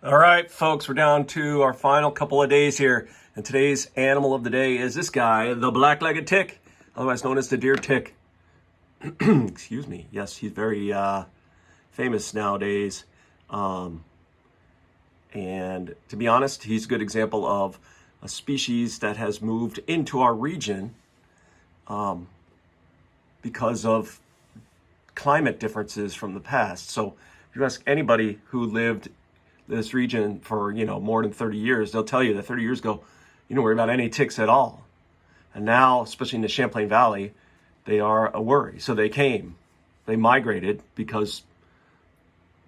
All right, folks, we're down to our final couple of days here. And today's animal of the day is this guy, the black-legged tick, otherwise known as the deer tick. Excuse me. Yes, he's very famous nowadays. And to be honest, he's a good example of a species that has moved into our region because of climate differences from the past. So if you ask anybody who lived this region for, more than 30 years, they'll tell you that 30 years ago, you don't worry about any ticks at all. And now, especially in the Champlain Valley, they are a worry. So they migrated because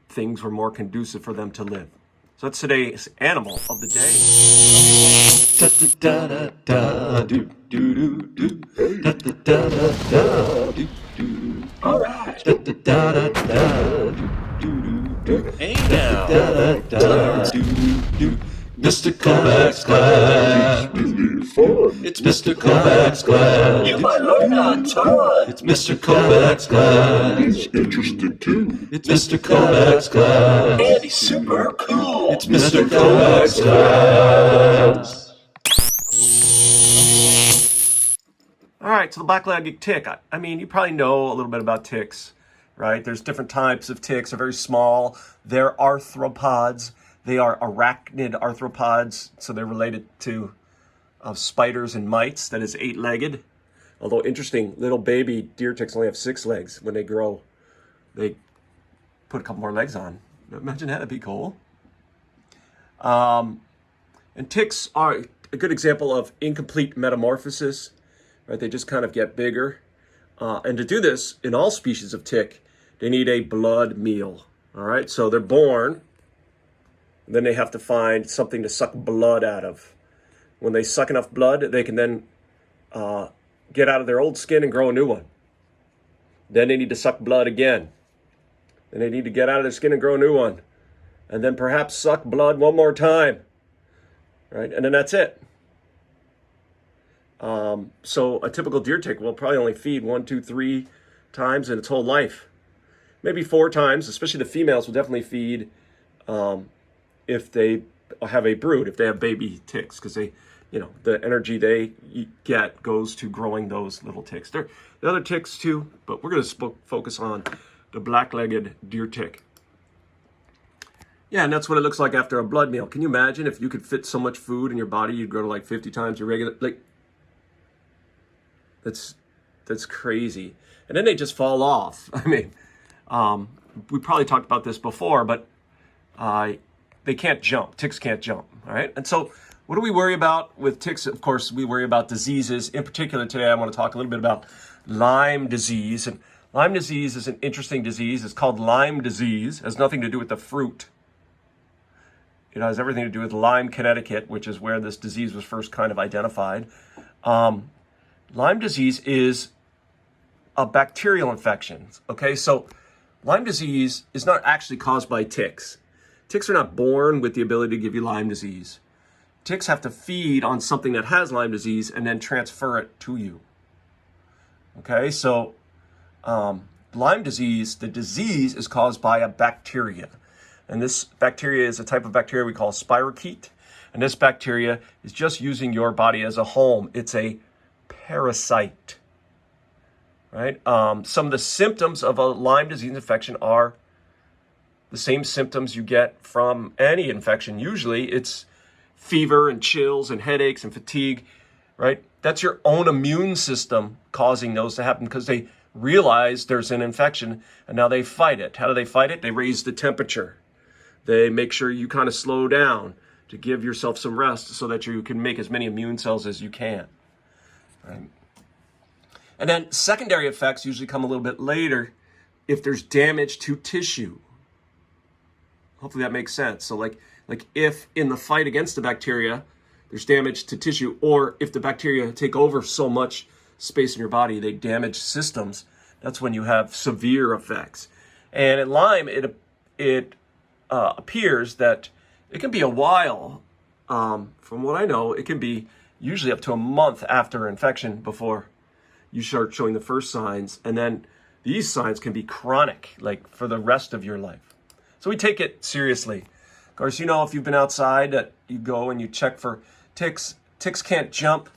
things were more conducive for them to live. So that's today's animal of the day. All right. Hey now. Mr. Kovacs class. It's Mr. Kovacs class. You might learn a ton. It's Mr. Kovacs class. He's interested too. It's Mr. Kovacs class. And he's super cool. It's Mr. Kovacs class. All right, so the black-legged tick. I mean, you probably know a little bit about ticks, right? There's different types of ticks. They're very small. They're arthropods. They are arachnid arthropods, so they're related to spiders and mites, that is 8-legged. Although interesting, little baby deer ticks only have 6 legs. When they grow, they put a couple more legs on. Imagine that, that'd be cool. And ticks are a good example of incomplete metamorphosis, right? They just kind of get bigger. And to do this, in all species of tick, they need a blood meal, all right? So they're born, and then they have to find something to suck blood out of. When they suck enough blood, they can then get out of their old skin and grow a new one. Then they need to suck blood again. Then they need to get out of their skin and grow a new one. And then perhaps suck blood one more time, right? And then that's it. So a typical deer tick will probably only feed 1, 2, 3 times in its whole life. Maybe 4 times, especially the females will definitely feed if they have a brood, if they have baby ticks, because they, the energy they get goes to growing those little ticks. There are other ticks too, but we're going to focus on the black-legged deer tick. Yeah, and that's what it looks like after a blood meal. Can you imagine if you could fit so much food in your body, you'd grow to like 50 times your regular, that's crazy. And then they just fall off. I mean, we probably talked about this before, but they can't jump. Ticks can't jump, all right? And so what do we worry about with ticks? Of course, we worry about diseases. In particular, today I want to talk a little bit about Lyme disease. And Lyme disease is an interesting disease. It's called Lyme disease. It has nothing to do with the fruit. It has everything to do with Lyme, Connecticut, which is where this disease was first kind of identified. Lyme disease is a bacterial infection, okay? So Lyme disease is not actually caused by ticks. Ticks are not born with the ability to give you Lyme disease. Ticks have to feed on something that has Lyme disease and then transfer it to you. Okay, so Lyme disease, the disease is caused by a bacteria. And this bacteria is a type of bacteria we call spirochete. And this bacteria is just using your body as a home. It's a parasite, right? Some of the symptoms of a Lyme disease infection are the same symptoms you get from any infection. Usually it's fever and chills and headaches and fatigue, right? That's your own immune system causing those to happen because they realize there's an infection and now they fight it. How do they fight it? They raise the temperature. They make sure you kind of slow down to give yourself some rest so that you can make as many immune cells as you can. Right. And then secondary effects usually come a little bit later if there's damage to tissue. Hopefully that makes sense. So like if in the fight against the bacteria, there's damage to tissue, or if the bacteria take over so much space in your body, they damage systems, that's when you have severe effects. And in Lyme, it appears that it can be a while. From what I know, it can be usually up to a month after infection before you start showing the first signs. And then these signs can be chronic, like for the rest of your life. So we take it seriously. Of course, you know, if you've been outside, that you go and you check for ticks. Ticks can't jump,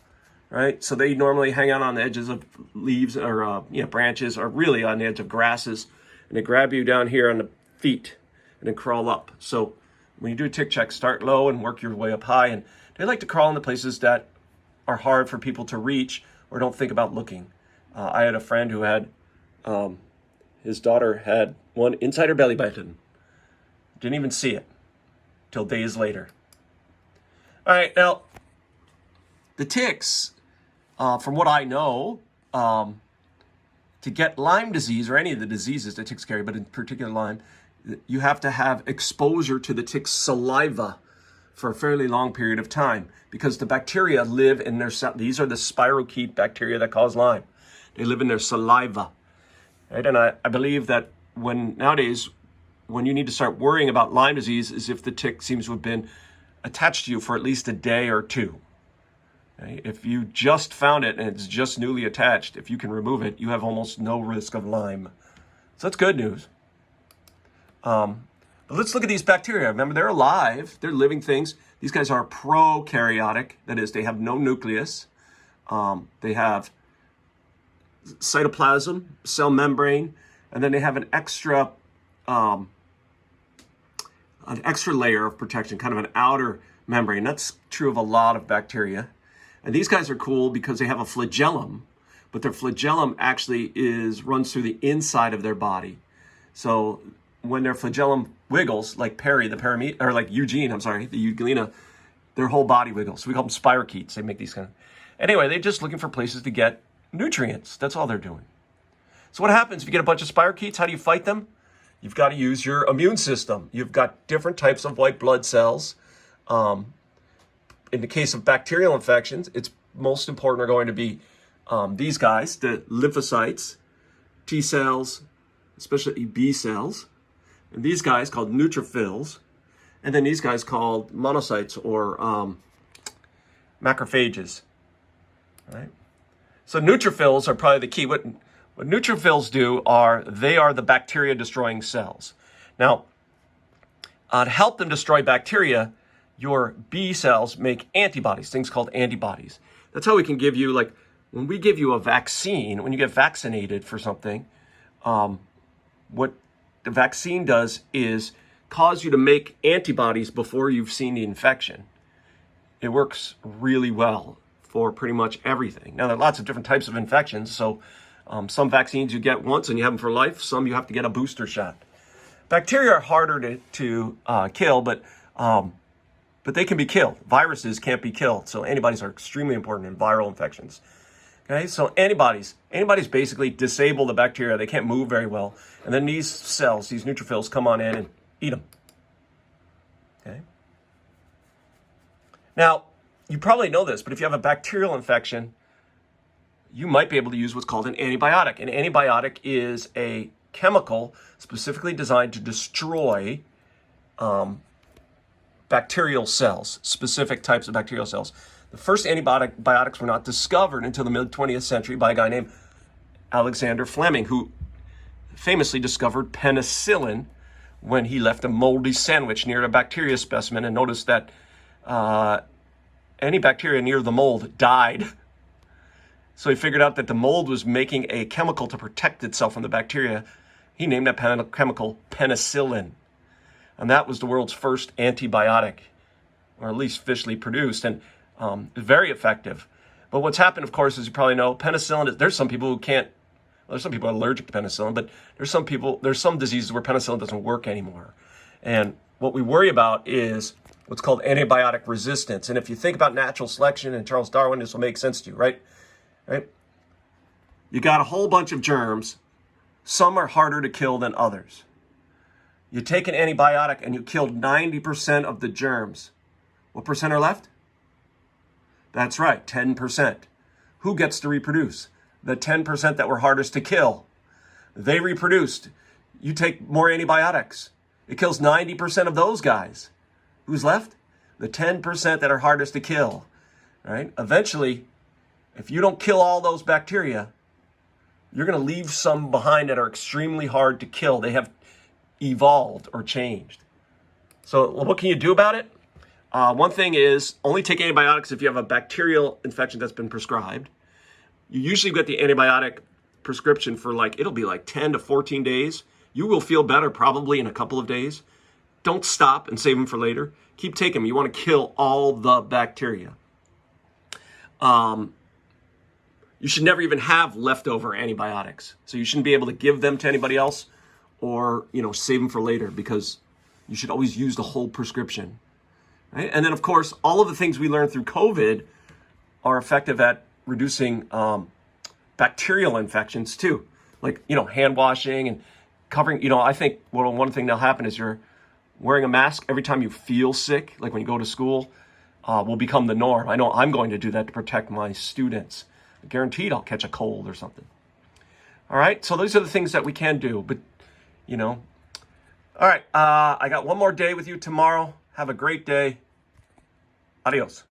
right? So they normally hang out on the edges of leaves or branches, or really on the edge of grasses, and they grab you down here on the feet and then crawl up. So when you do a tick check, start low and work your way up high. And they like to crawl in the places that are hard for people to reach or don't think about looking. I had a friend who had, his daughter had one inside her belly button. Didn't even see it till days later. All right, now, the ticks, from what I know, to get Lyme disease or any of the diseases that ticks carry, but in particular Lyme, you have to have exposure to the tick's saliva for a fairly long period of time, because the bacteria live in their, these are the spirochete bacteria that cause Lyme. They live in their saliva. Right? And I believe that nowadays, when you need to start worrying about Lyme disease is if the tick seems to have been attached to you for at least a day or two. Okay? If you just found it and it's just newly attached, if you can remove it, you have almost no risk of Lyme. So that's good news. But let's look at these bacteria. Remember, they're alive. They're living things. These guys are prokaryotic. That is, they have no nucleus. They have cytoplasm, cell membrane, and then they have an extra layer of protection, kind of an outer membrane. That's true of a lot of bacteria. And these guys are cool because they have a flagellum, but their flagellum actually runs through the inside of their body. So when their flagellum wiggles, like like Eugene, the Euglena, their whole body wiggles. So we call them spirochetes. They make these kind of... Anyway, they're just looking for places to get nutrients. That's all they're doing. So what happens if you get a bunch of spirochetes? How do you fight them? You've got to use your immune system. You've got different types of white blood cells. In the case of bacterial infections, it's most important are going to be these guys, the lymphocytes, T cells, especially B cells, and these guys called neutrophils, and then these guys called monocytes or macrophages. Right? So neutrophils are probably the key. What neutrophils do they are the bacteria-destroying cells. Now, to help them destroy bacteria, your B cells make antibodies, things called antibodies. That's how we can give you, like, when we give you a vaccine, when you get vaccinated for something, what the vaccine does is cause you to make antibodies before you've seen the infection. It works really well for pretty much everything. Now, there are lots of different types of infections, so some vaccines you get once and you have them for life. Some you have to get a booster shot. Bacteria are harder to kill, but they can be killed. Viruses can't be killed, so antibodies are extremely important in viral infections. Okay, so antibodies basically disable the bacteria. They can't move very well, and then these cells, these neutrophils, come on in and eat them. Okay. Now, you probably know this, but if you have a bacterial infection, you might be able to use what's called an antibiotic. An antibiotic is a chemical specifically designed to destroy bacterial cells, specific types of bacterial cells. The first antibiotics were not discovered until the mid-20th century by a guy named Alexander Fleming, who famously discovered penicillin when he left a moldy sandwich near a bacteria specimen and noticed that any bacteria near the mold died. So he figured out that the mold was making a chemical to protect itself from the bacteria. He named that chemical penicillin. And that was the world's first antibiotic, or at least officially produced, and very effective. But what's happened, of course, as you probably know, penicillin, there's some people there's some people allergic to penicillin, but there's some diseases where penicillin doesn't work anymore. And what we worry about is what's called antibiotic resistance. And if you think about natural selection and Charles Darwin, this will make sense to you, right? Right? You got a whole bunch of germs. Some are harder to kill than others. You take an antibiotic and you killed 90% of the germs. What percent are left? That's right, 10%. Who gets to reproduce? The 10% that were hardest to kill. They reproduced. You take more antibiotics. It kills 90% of those guys. Who's left? The 10% that are hardest to kill. Right? Eventually, if you don't kill all those bacteria, you're going to leave some behind that are extremely hard to kill. They have evolved or changed. So what can you do about it? One thing is only take antibiotics if you have a bacterial infection that's been prescribed. You usually get the antibiotic prescription for it'll be like 10 to 14 days. You will feel better probably in a couple of days. Don't stop and save them for later. Keep taking them. You want to kill all the bacteria. You should never even have leftover antibiotics. So you shouldn't be able to give them to anybody else or, save them for later, because you should always use the whole prescription. Right? And then, of course, all of the things we learned through COVID are effective at reducing bacterial infections too. Hand washing and covering, I think one thing that'll happen is you're wearing a mask every time you feel sick, like when you go to school, will become the norm. I know I'm going to do that to protect my students. Guaranteed I'll catch a cold or something. All right, so those are the things that we can do, but, all right, I got one more day with you tomorrow. Have a great day. Adios.